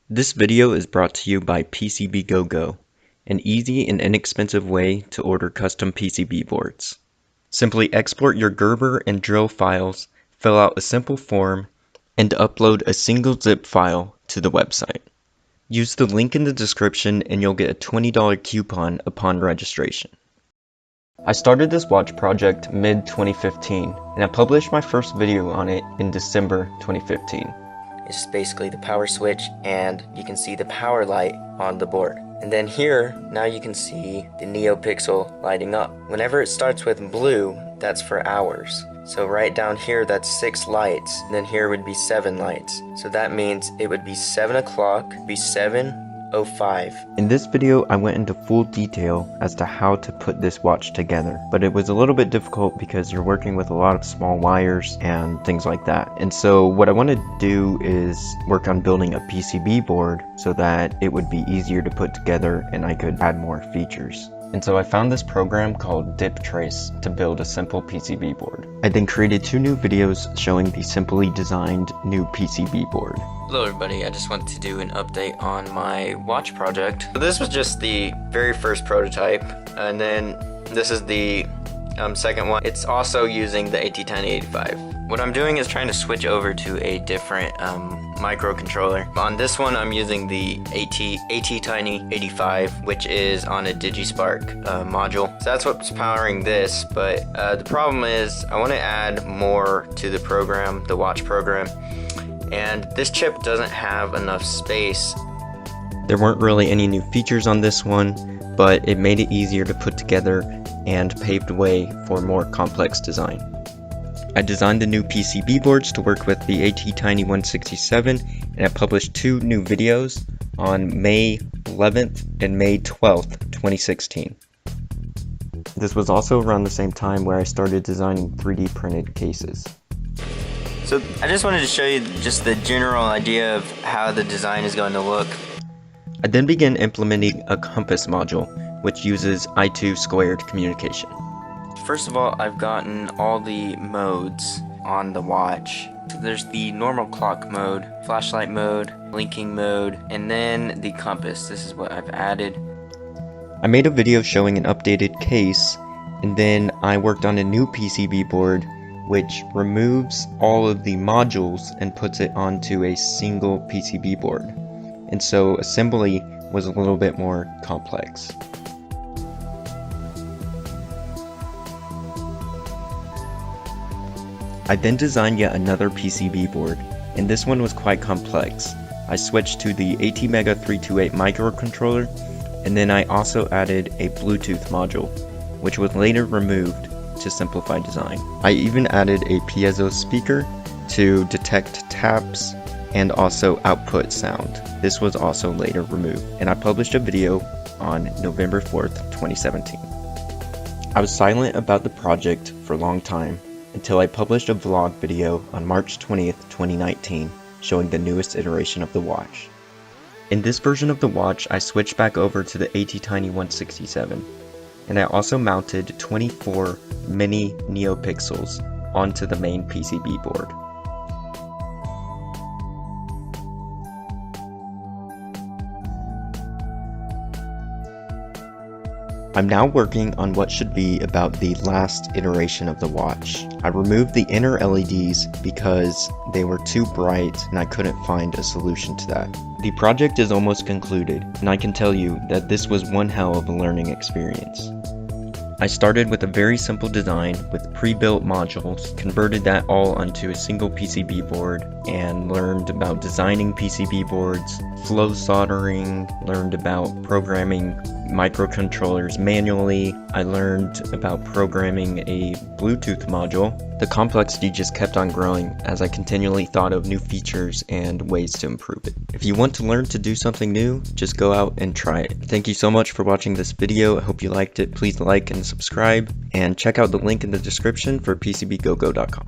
This video is brought to you by PCB Go, an easy and inexpensive way to order custom PCB boards. Simply export your Gerber and drill files, fill out a simple form, and upload a single zip file to the website. Use the link in the description and you'll get a $20 coupon upon registration. I started this watch project mid-2015 and I published my first video on it in December 2015. It's just basically the power switch, and you can see the power light on the board. And then here, now you can see the Neopixel lighting up. Whenever it starts with blue, that's for hours. So right down here, that's 6 lights. And then here would be 7 lights. So that means it would be 7 o'clock, be 7:05. In this video, I went into full detail as to how to put this watch together, but it was a little bit difficult because you're working with a lot of small wires and things like that. And so what I want to do is work on building a PCB board so that it would be easier to put together and I could add more features. And so I found this program called DipTrace to build a simple PCB board. I then created 2 new videos showing the simply designed new PCB board. Hello everybody, I just want to do an update on my watch project. So this was just the very first prototype, and then this is the second one. It's also using the ATtiny85. What I'm doing is trying to switch over to a different microcontroller. On this one I'm using the ATtiny85, which is on a DigiSpark module. So that's what's powering this, but the problem is I want to add more to the program, the watch program, and this chip doesn't have enough space. There weren't really any new features on this one, but it made it easier to put together and paved the way for more complex design. I designed the new PCB boards to work with the ATtiny167, and I published 2 new videos on May 11th and May 12th, 2016. This was also around the same time where I started designing 3D printed cases. So I just wanted to show you just the general idea of how the design is going to look. I then began implementing a compass module, which uses I2 communication. First of all, I've gotten all the modes on the watch. So there's the normal clock mode, flashlight mode, blinking mode, and then the compass. This is what I've added. I made a video showing an updated case, and then I worked on a new PCB board which removes all of the modules and puts it onto a single PCB board. And so assembly was a little bit more complex. I then designed yet another PCB board, and this one was quite complex. I switched to the ATmega328 microcontroller, and then I also added a Bluetooth module, which was later removed to simplify design. I even added a piezo speaker to detect taps and also output sound. This was also later removed, and I published a video on November 4th, 2017. I was silent about the project for a long time until I published a vlog video on March 20th, 2019, showing the newest iteration of the watch. In this version of the watch, I switched back over to the ATtiny167, and I also mounted 24 mini Neopixels onto the main PCB board. I'm now working on what should be about the last iteration of the watch. I removed the inner LEDs because they were too bright and I couldn't find a solution to that. The project is almost concluded, and I can tell you that this was one hell of a learning experience. I started with a very simple design with pre-built modules, converted that all onto a single PCB board, and learned about designing PCB boards, flow soldering, learned about programming microcontrollers manually. I learned about programming a Bluetooth module. The complexity just kept on growing as I continually thought of new features and ways to improve it. If you want to learn to do something new, just go out and try it. Thank you so much for watching this video. I hope you liked it. Please like and subscribe, and check out the link in the description for PCBGoGo.com.